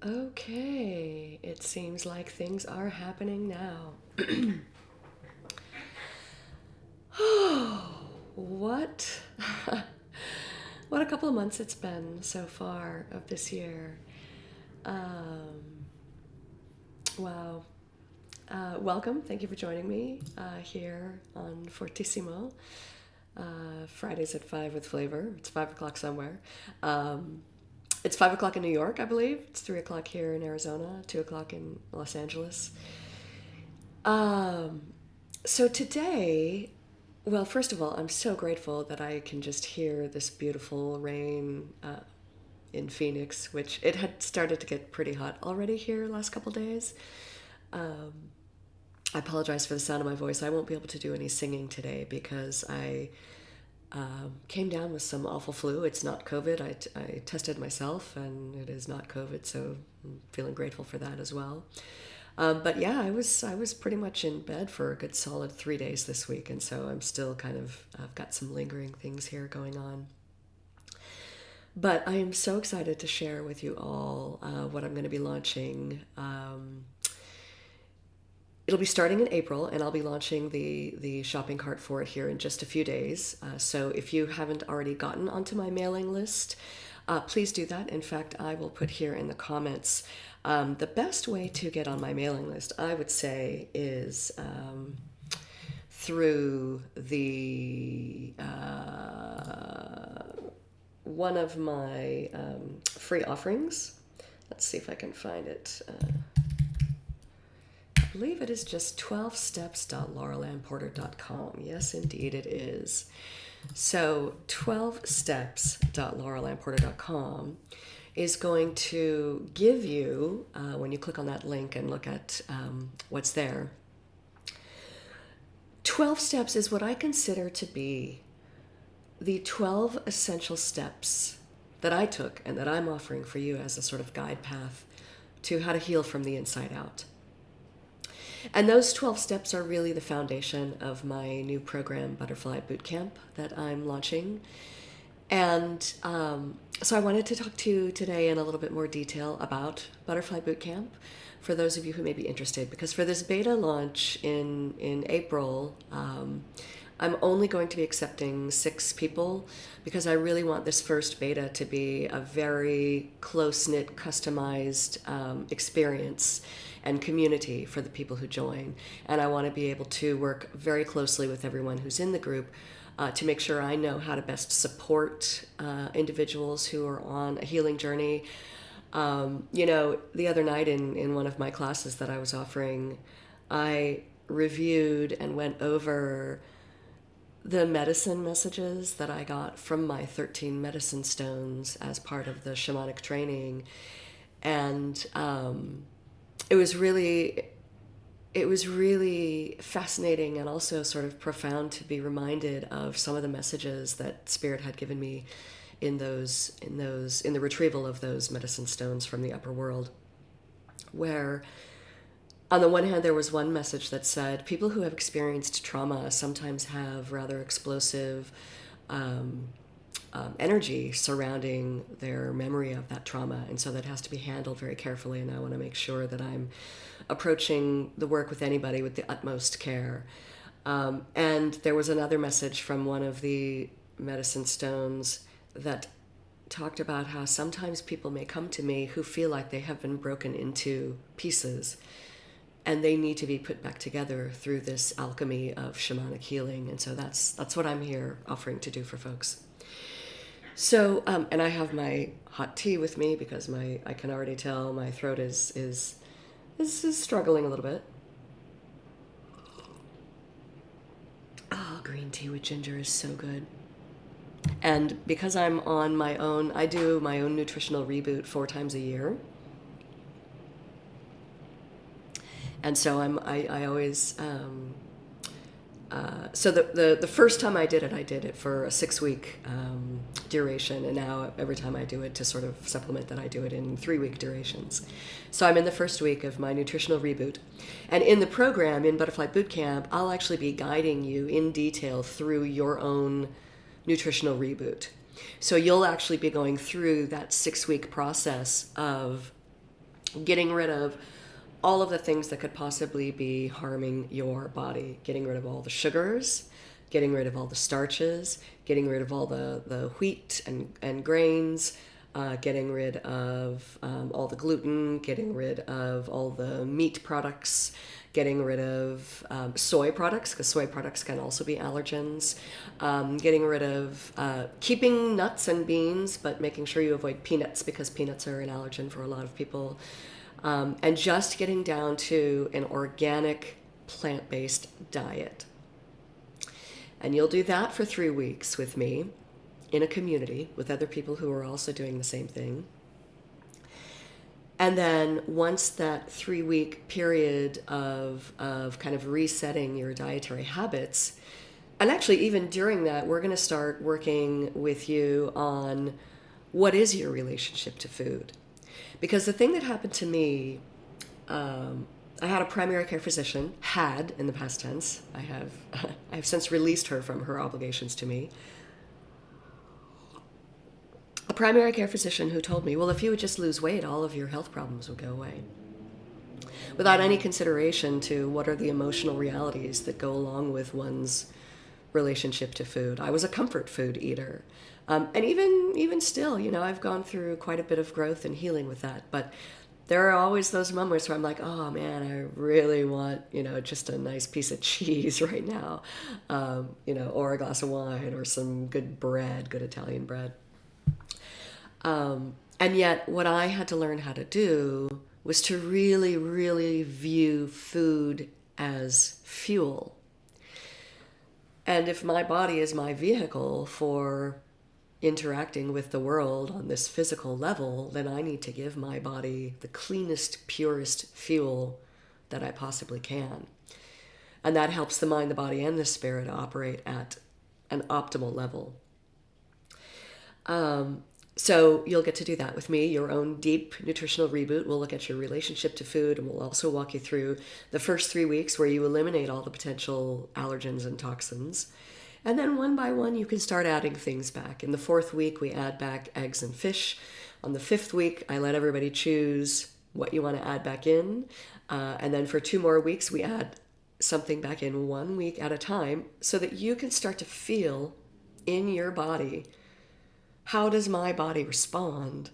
Okay, it seems like things are happening now. Oh, what? What a couple of months it's been so far of this year. Um, wow. Welcome. Thank you for joining me here on Fortissimo. Fridays at 5 with flavor. It's 5 o'clock somewhere. Um, it's 5 o'clock in New York, I believe. It's 3 o'clock here in Arizona, 2 o'clock in Los Angeles. Um, so today, well, first of all, I'm so grateful that I can just hear this beautiful rain in Phoenix, which it had started to get pretty hot already here last couple days. Um, I apologize for the sound of my voice. I won't be able to do any singing today because I came down with some awful flu. It's not COVID. I tested myself and it is not COVID, so I'm feeling grateful for that as well. But yeah, I was pretty much in bed for a good solid 3 days this week, and so I'm still kind of I've got some lingering things here going on. But I am so excited to share with you all what I'm going to be launching. It'll be starting in April, and I'll be launching the shopping cart for it here in just a few days. So if you haven't already gotten onto my mailing list, please do that. In fact, I will put here in the comments the best way to get on my mailing list, I would say, is through the one of my free offerings. Let's see if I can find it. I believe it is just 12steps.laurelannporter.com. Yes, indeed it is. So 12steps.laurelannporter.com is going to give you, when you click on that link and look at what's there, 12 steps is what I consider to be the 12 essential steps that I took and that I'm offering for you as a sort of guide path to how to heal from the inside out. And those 12 steps are really the foundation of my new program, Butterfly Bootcamp, that I'm launching. And so I wanted to talk to you today in a little bit more detail about Butterfly Bootcamp for those of you who may be interested. Because for this beta launch in April, I'm only going to be accepting 6 people because I really want this first beta to be a very close-knit, customized experience and community for the people who join. And I want to be able to work very closely with everyone who's in the group to make sure I know how to best support individuals who are on a healing journey. The other night in one of my classes that I was offering, I reviewed and went over the medicine messages that I got from my 13 medicine stones as part of the shamanic training. And it was really fascinating and also sort of profound to be reminded of some of the messages that Spirit had given me in the retrieval of those medicine stones from the upper world, where on the one hand, there was one message that said people who have experienced trauma sometimes have rather explosive energy surrounding their memory of that trauma. And so that has to be handled very carefully. And I want to make sure that I'm approaching the work with anybody with the utmost care. And there was another message from one of the medicine stones that talked about how sometimes people may come to me who feel like they have been broken into pieces and they need to be put back together through this alchemy of shamanic healing. And so that's what I'm here offering to do for folks. So, and I have my hot tea with me because I can already tell my throat is struggling a little bit. Oh, green tea with ginger is so good. And because I'm on my own, I do my own nutritional reboot 4 times a year. And so I always, so the first time I did it for a 6-week duration. And now every time I do it to sort of supplement that, I do it in 3-week durations. So I'm in the first week of my nutritional reboot. And in the program, in Butterfly Bootcamp, I'll actually be guiding you in detail through your own nutritional reboot. So you'll actually be going through that 6-week process of getting rid of all of the things that could possibly be harming your body, getting rid of all the sugars, getting rid of all the starches, getting rid of all the wheat and grains, getting rid of all the gluten, getting rid of all the meat products, getting rid of soy products, because soy products can also be allergens, getting rid of keeping nuts and beans, but making sure you avoid peanuts because peanuts are an allergen for a lot of people, and just getting down to an organic plant-based diet. And you'll do that for 3 weeks with me in a community with other people who are also doing the same thing. And then once that 3-week period of kind of resetting your dietary habits, and actually even during that, we're going to start working with you on what is your relationship to food. Because the thing that happened to me, I had a primary care physician, had in the past tense. I have since released her from her obligations to me. A primary care physician who told me, well, if you would just lose weight, all of your health problems would go away. Without any consideration to what are the emotional realities that go along with one's relationship to food. I was a comfort food eater. And even still, I've gone through quite a bit of growth and healing with that. But there are always those moments where I'm like, oh man, I really want, just a nice piece of cheese right now, or a glass of wine or some good bread, good Italian bread. And yet what I had to learn how to do was to really, really view food as fuel. And if my body is my vehicle for interacting with the world on this physical level, then I need to give my body the cleanest, purest fuel that I possibly can. And that helps the mind, the body, and the spirit operate at an optimal level. So you'll get to do that with me, your own deep nutritional reboot. We'll look at your relationship to food, and we'll also walk you through the first 3 weeks where you eliminate all the potential allergens and toxins. And then one by one, you can start adding things back. In the 4th week, we add back eggs and fish. On the 5th week, I let everybody choose what you want to add back in. And then for 2 more weeks, we add something back in 1 week at a time so that you can start to feel in your body, how does my body respond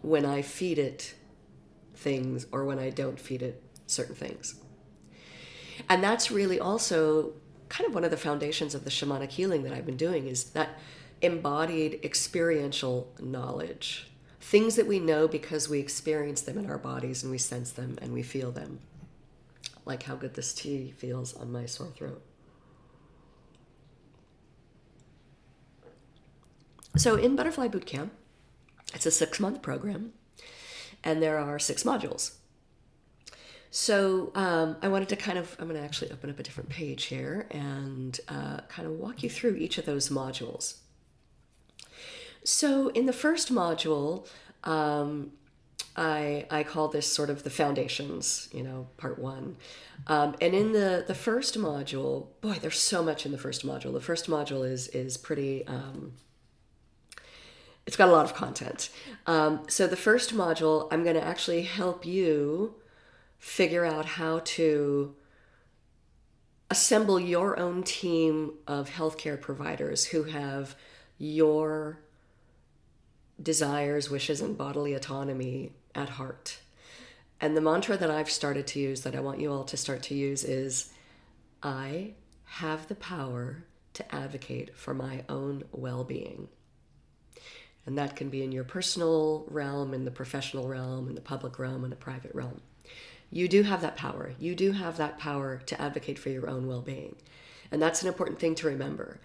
when I feed it things or when I don't feed it certain things? And that's really also kind of one of the foundations of the shamanic healing that I've been doing, is that embodied experiential knowledge. Things that we know because we experience them in our bodies and we sense them and we feel them. Like how good this tea feels on my sore throat. So in Butterfly Bootcamp, it's a 6-month program, and there are 6 modules. So I wanted to I'm going to actually open up a different page here and kind of walk you through each of those modules. So in the first module, I call this sort of the foundations, part 1. And in the first module, boy, there's so much in the first module. The first module is pretty... it's got a lot of content. So the first module, I'm going to actually help you figure out how to assemble your own team of healthcare providers who have your desires, wishes, and bodily autonomy at heart. And the mantra that I've started to use, that I want you all to start to use, is I have the power to advocate for my own well-being. And that can be in your personal realm, in the professional realm, in the public realm, in the private realm. You do have that power. You do have that power to advocate for your own well-being. And that's an important thing to remember.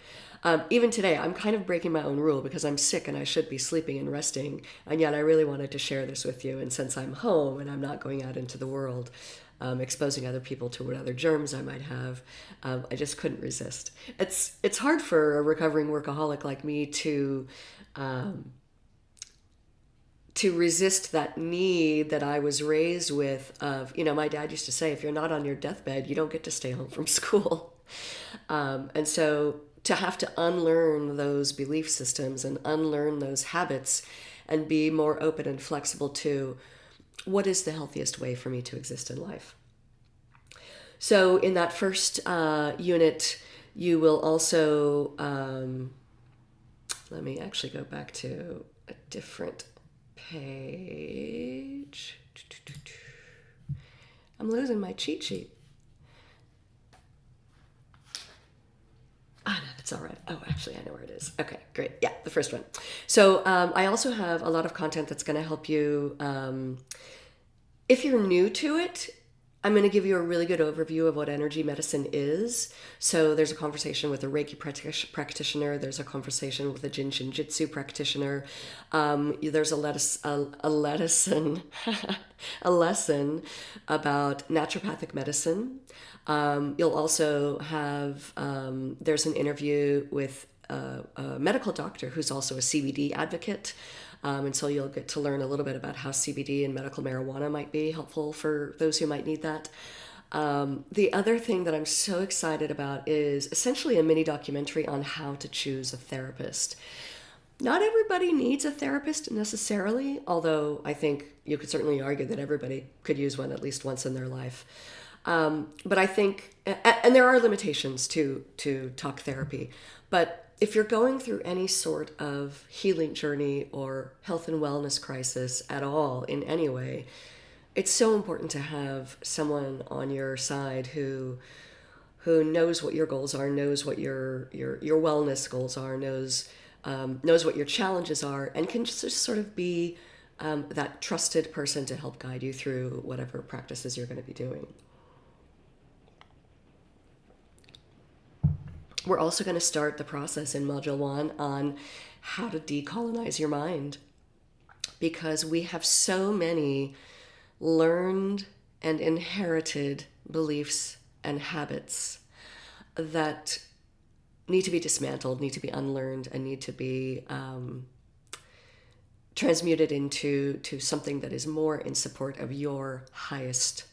Even today, I'm kind of breaking my own rule because I'm sick and I should be sleeping and resting. And yet I really wanted to share this with you. And since I'm home and I'm not going out into the world, exposing other people to what other germs I might have, I just couldn't resist. It's hard for a recovering workaholic like me to resist that need that I was raised with of, my dad used to say, if you're not on your deathbed, you don't get to stay home from school. And so to have to unlearn those belief systems and unlearn those habits and be more open and flexible to what is the healthiest way for me to exist in life. So in that first unit, you will also, let me actually go back to a different page. I'm losing my cheat sheet. No, that's all right. Oh, actually, I know where it is. Okay, great. Yeah, the first one. So I also have a lot of content that's going to help you. If you're new to it, I'm going to give you a really good overview of what energy medicine is. So there's a conversation with a Reiki practitioner. There's a conversation with a Jin Shin Jitsu practitioner. There's a lesson a lesson about naturopathic medicine. You'll also have, there's an interview with a medical doctor who's also a CBD advocate. And so you'll get to learn a little bit about how CBD and medical marijuana might be helpful for those who might need that. The other thing that I'm so excited about is essentially a mini documentary on how to choose a therapist. Not everybody needs a therapist necessarily, although I think you could certainly argue that everybody could use one at least once in their life. But I think, and there are limitations to talk therapy, but if you're going through any sort of healing journey or health and wellness crisis at all in any way, it's so important to have someone on your side who knows what your goals are, knows what your wellness goals are, knows what your challenges are, and can just sort of be that trusted person to help guide you through whatever practices you're going to be doing. We're also going to start the process in Module 1 on how to decolonize your mind, because we have so many learned and inherited beliefs and habits that need to be dismantled, need to be unlearned, and need to be transmuted into something that is more in support of your highest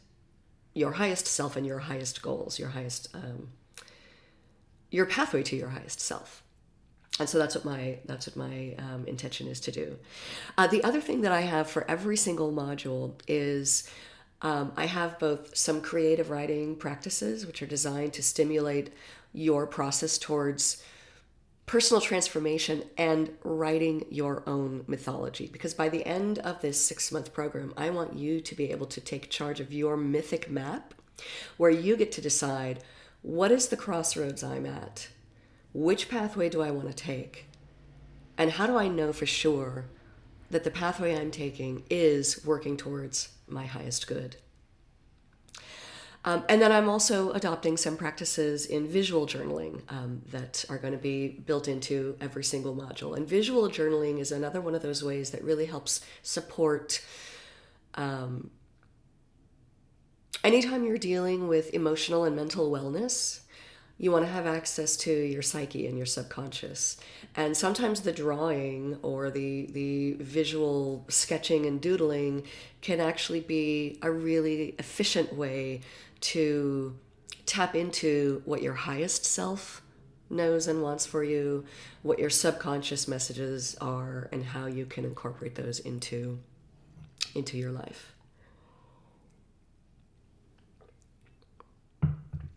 self and your highest goals, your pathway to your highest self. And so that's what my intention is to do. The other thing that I have for every single module is I have both some creative writing practices, which are designed to stimulate your process towards personal transformation and writing your own mythology. Because by the end of this 6-month program, I want you to be able to take charge of your mythic map, where you get to decide, what is the crossroads I'm at? Which pathway do I want to take? And how do I know for sure that the pathway I'm taking is working towards my highest good? And then I'm also adopting some practices in visual journaling that are going to be built into every single module. And visual journaling is another one of those ways that really helps support anytime you're dealing with emotional and mental wellness. You want to have access to your psyche and your subconscious. And sometimes the drawing or the visual sketching and doodling can actually be a really efficient way to tap into what your highest self knows and wants for you, what your subconscious messages are, and how you can incorporate those into your life.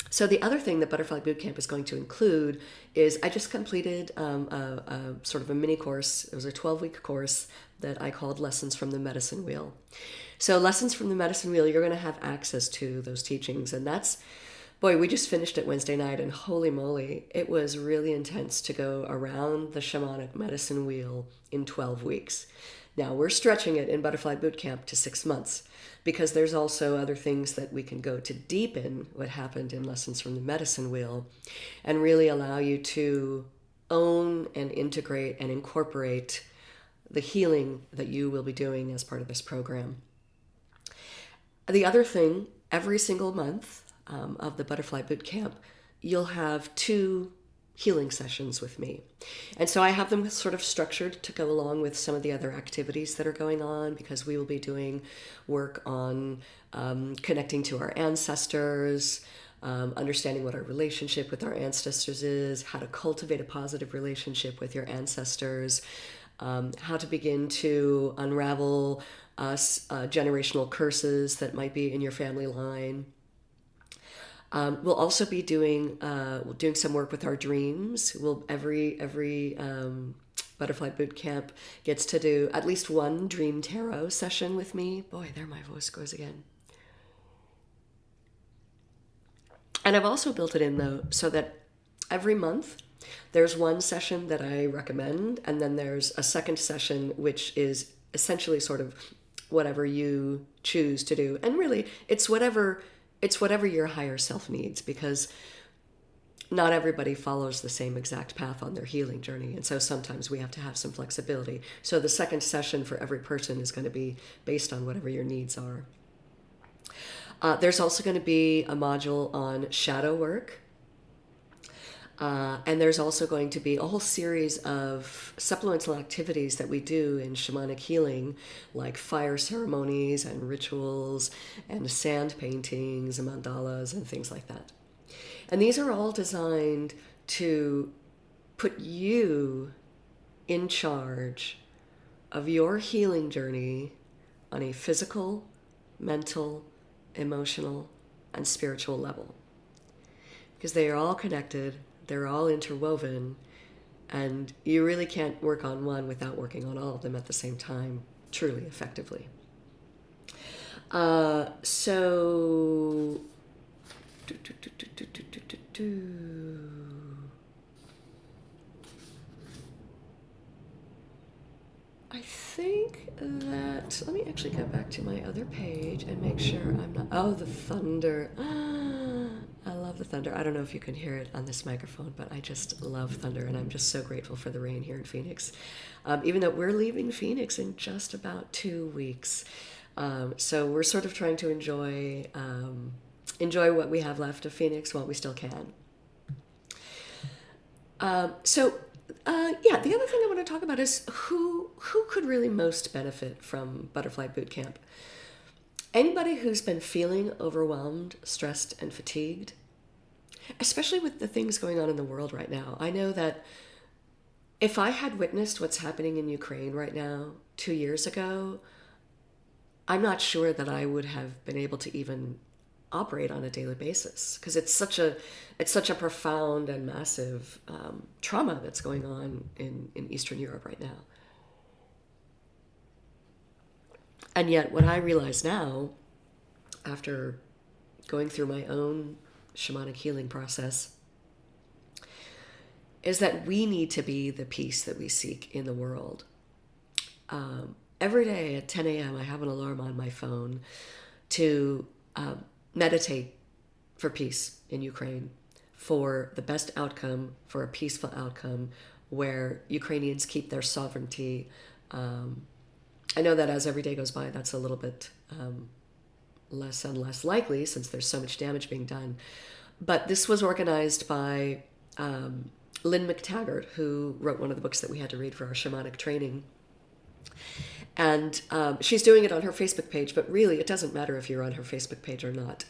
So the other thing that Butterfly Bootcamp is going to include is I just completed a sort of a mini course. It was a 12-week course that I called Lessons from the Medicine Wheel. So Lessons from the Medicine Wheel, you're going to have access to those teachings. And that's, boy, we just finished it Wednesday night, and holy moly, it was really intense to go around the shamanic medicine wheel in 12 weeks. Now, we're stretching it in Butterfly Bootcamp to 6 months, because there's also other things that we can go to deepen what happened in Lessons from the Medicine Wheel and really allow you to own and integrate and incorporate the healing that you will be doing as part of this program. The other thing, every single month of the Butterfly Bootcamp, you'll have 2 healing sessions with me. And so I have them sort of structured to go along with some of the other activities that are going on, because we will be doing work on connecting to our ancestors, understanding what our relationship with our ancestors is, how to cultivate a positive relationship with your ancestors, how to begin to unravel generational curses that might be in your family line. We'll also be doing some work with our dreams. Every Butterfly Bootcamp gets to do at least one dream tarot session with me. Boy, there my voice goes again. And I've also built it in though so that every month there's one session that I recommend, and then there's a second session which is essentially sort of whatever you choose to do. And really, it's whatever your higher self needs, because not everybody follows the same exact path on their healing journey. And so sometimes we have to have some flexibility. So the second session for every person is going to be based on whatever your needs are. There's also going to be a module on shadow work. And there's also going to be a whole series of supplemental activities that we do in shamanic healing, like fire ceremonies and rituals and sand paintings and mandalas and things like that. And these are all designed to put you in charge of your healing journey on a physical, mental, emotional, and spiritual level. Because they are all connected. They're all interwoven, and you really can't work on one without working on all of them at the same time, truly effectively. So I think that, let me actually go back to my other page and make sure I'm not, oh, the thunder. I love the thunder. I don't know if you can hear it on this microphone, but I just love thunder, and I'm just so grateful for the rain here in Phoenix. Even though we're leaving Phoenix in just about 2 weeks. So we're sort of trying to enjoy what we have left of Phoenix while we still can. The other thing I want to talk about is who could really most benefit from Butterfly Bootcamp. Anybody who's been feeling overwhelmed, stressed, and fatigued, especially with the things going on in the world right now. I know that if I had witnessed what's happening in Ukraine right now 2 years ago, I'm not sure that I would have been able to even operate on a daily basis, because it's such a profound and massive trauma that's going on in Eastern Europe right now. And yet what I realize now, after going through my own shamanic healing process, is that we need to be the peace that we seek in the world. Every day at 10 a.m. I have an alarm on my phone to meditate for peace in Ukraine, for the best outcome, for a peaceful outcome where Ukrainians keep their sovereignty. I know that as every day goes by, that's a little bit less and less likely since there's so much damage being done. But this was organized by Lynn McTaggart, who wrote one of the books that we had to read for our shamanic training. And she's doing it on her Facebook page, but really it doesn't matter if you're on her Facebook page or not.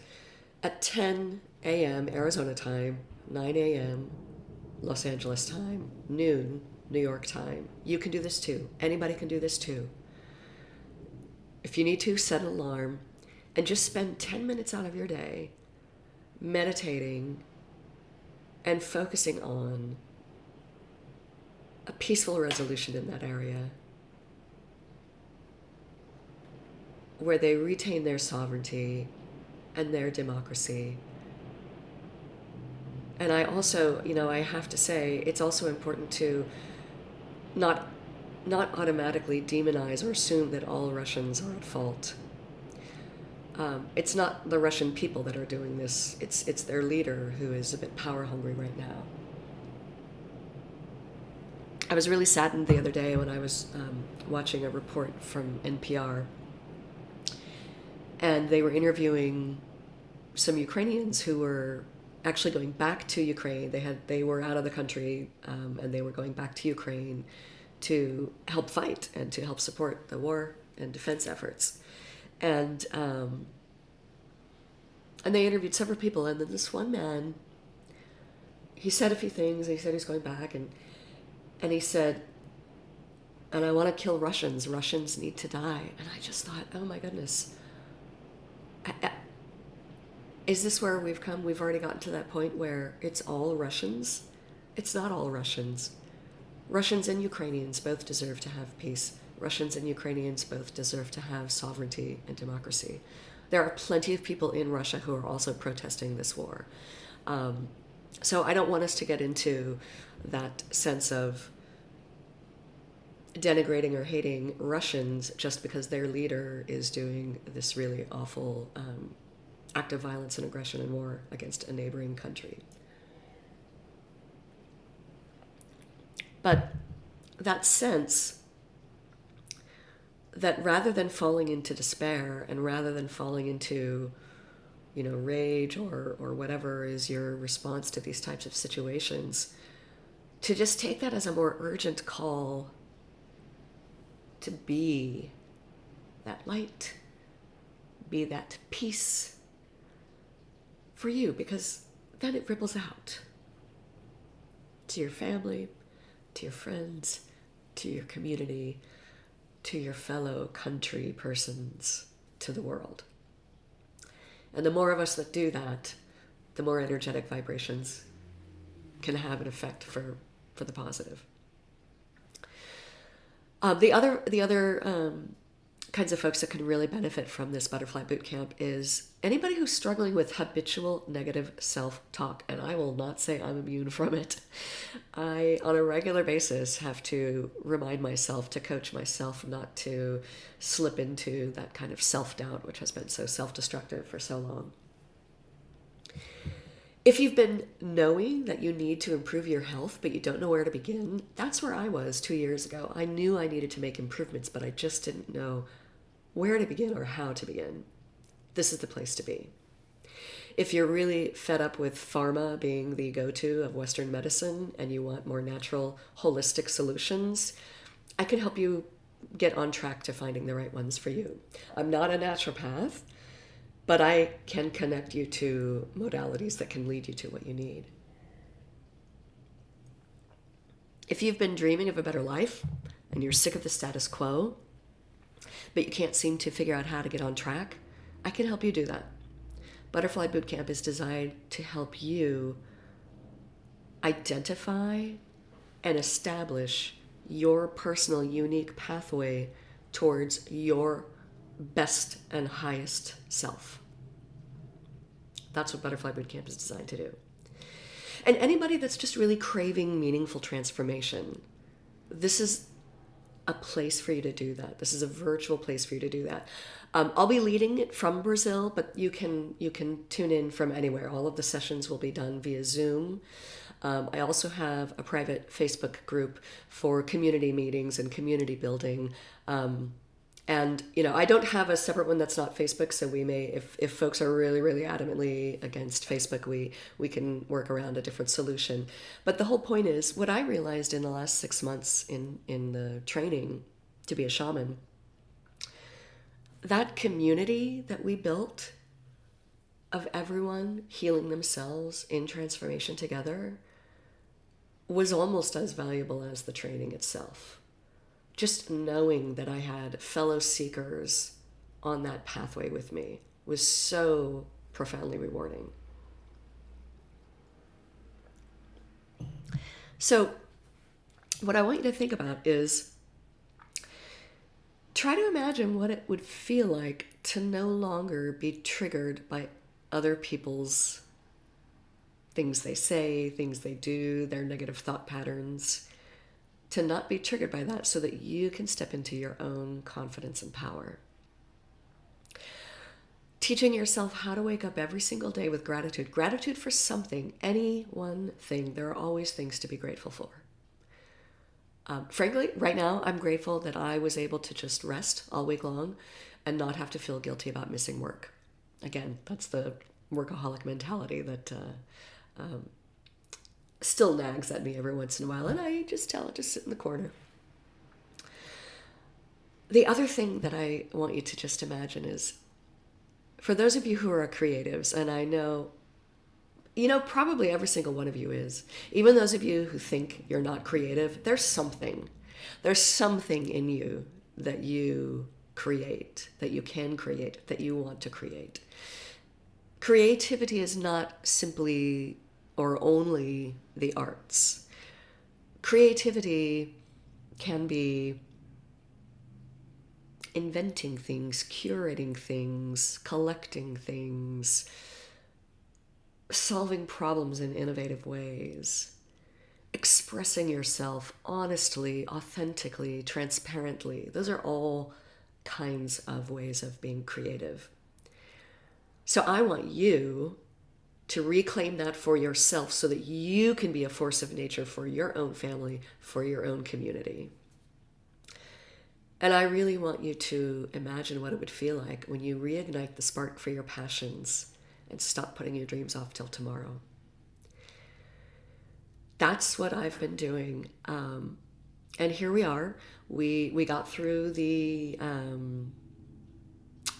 At 10 a.m. Arizona time, 9 a.m. Los Angeles time, noon New York time, you can do this too. Anybody can do this too. If you need to, set an alarm and just spend 10 minutes out of your day meditating and focusing on a peaceful resolution in that area where they retain their sovereignty and their democracy. And I also, I have to say, it's also important to not automatically demonize or assume that all Russians are at fault. It's not the Russian people that are doing this. It's their leader who is a bit power hungry right now. I was really saddened the other day when I was watching a report from NPR, and they were interviewing some Ukrainians who were actually going back to Ukraine. They were out of the country, and they were going back to Ukraine to help fight and to help support the war and defense efforts. And they interviewed several people, and then this one man, he said a few things, and he said he's going back, and he said, and I want to kill Russians. Russians need to die. And I just thought, oh my goodness, is this where we've come? We've already gotten to that point where it's all Russians? It's not all Russians. Russians and Ukrainians both deserve to have peace. Russians and Ukrainians both deserve to have sovereignty and democracy. There are plenty of people in Russia who are also protesting this war. So I don't want us to get into that sense of denigrating or hating Russians just because their leader is doing this really awful act of violence and aggression and war against a neighboring country. But that sense that rather than falling into despair and rather than falling into, rage or whatever is your response to these types of situations, to just take that as a more urgent call to be that light, be that peace for you, because then it ripples out to your family, to your friends, to your community, to your fellow country persons, to the world. And the more of us that do that, the more energetic vibrations can have an effect for the positive. The other kinds of folks that can really benefit from this Butterfly Bootcamp is anybody who's struggling with habitual negative self-talk, and I will not say I'm immune from it. I, on a regular basis, have to remind myself, to coach myself not to slip into that kind of self-doubt, which has been so self-destructive for so long. If you've been knowing that you need to improve your health, but you don't know where to begin, that's where I was 2 years ago. I knew I needed to make improvements, but I just didn't know where to begin or how to begin. This is the place to be. If you're really fed up with pharma being the go-to of Western medicine and you want more natural, holistic solutions, I can help you get on track to finding the right ones for you. I'm not a naturopath, but I can connect you to modalities that can lead you to what you need. If you've been dreaming of a better life and you're sick of the status quo, but you can't seem to figure out how to get on track, I can help you do that. Butterfly Bootcamp is designed to help you identify and establish your personal unique pathway towards your best and highest self. That's what Butterfly Bootcamp is designed to do. And anybody that's just really craving meaningful transformation, this is a place for you to do that. This is a virtual place for you to do that. I'll be leading it from Brazil, but you can tune in from anywhere. All of the sessions will be done via Zoom. I also have a private Facebook group for community meetings and community building. And, I don't have a separate one that's not Facebook, so we may, if folks are really, really adamantly against Facebook, we can work around a different solution. But the whole point is, what I realized in the last 6 months in the training to be a shaman, that community that we built of everyone healing themselves in transformation together was almost as valuable as the training itself. Just knowing that I had fellow seekers on that pathway with me was so profoundly rewarding. So what I want you to think about is try to imagine what it would feel like to no longer be triggered by other people's things they say, things they do, their negative thought patterns. To not be triggered by that so that you can step into your own confidence and power. Teaching yourself how to wake up every single day with gratitude. Gratitude for something, any one thing. There are always things to be grateful for. Frankly, right now, I'm grateful that I was able to just rest all week long and not have to feel guilty about missing work. Again, that's the workaholic mentality that still nags at me every once in a while, and I just tell it to sit in the corner. The other thing that I want you to just imagine is, for those of you who are creatives, and I know, probably every single one of you is, even those of you who think you're not creative, there's something. There's something in you that you create, that you can create, that you want to create. Creativity is not simply or only the arts. Creativity can be inventing things, curating things, collecting things, solving problems in innovative ways, expressing yourself honestly, authentically, transparently. Those are all kinds of ways of being creative. So I want you to reclaim that for yourself so that you can be a force of nature for your own family, for your own community. And I really want you to imagine what it would feel like when you reignite the spark for your passions and stop putting your dreams off till tomorrow. That's what I've been doing. And here we are. We got through the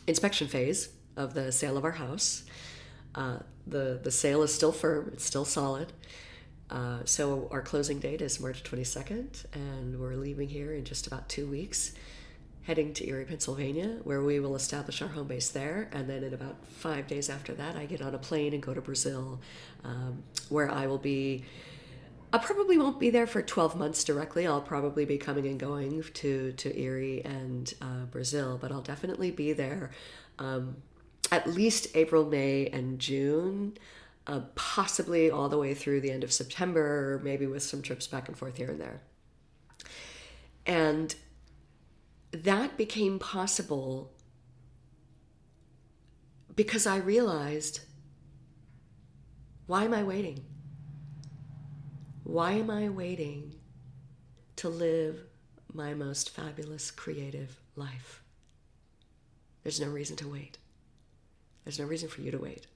inspection phase of the sale of our house. The sale is still firm. It's still solid. So our closing date is March 22nd, and we're leaving here in just about 2 weeks, heading to Erie, Pennsylvania, where we will establish our home base there. And then in about 5 days after that, I get on a plane and go to Brazil, where I will be. I probably won't be there for 12 months directly. I'll probably be coming and going to Erie and Brazil, but I'll definitely be there at least April, May, and June, possibly all the way through the end of September, maybe with some trips back and forth here and there. And that became possible because I realized, why am I waiting? Why am I waiting to live my most fabulous creative life? There's no reason to wait. There's no reason for you to wait.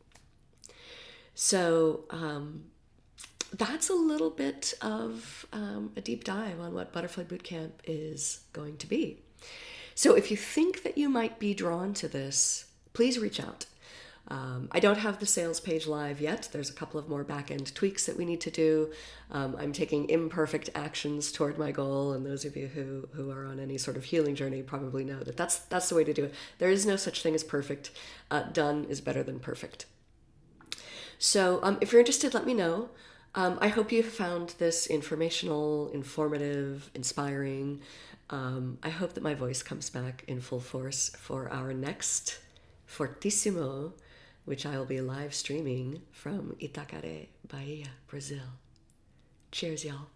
So that's a little bit of a deep dive on what Butterfly Bootcamp is going to be. So if you think that you might be drawn to this, please reach out. I don't have the sales page live yet. There's a couple of more back-end tweaks that we need to do. I'm taking imperfect actions toward my goal, and those of you who are on any sort of healing journey probably know that that's the way to do it. There is no such thing as perfect. Done is better than perfect. So if you're interested, let me know. I hope you found this informational, informative, inspiring. I hope that my voice comes back in full force for our next Fortissimo, which I will be live streaming from Itacaré, Bahia, Brazil. Cheers, y'all.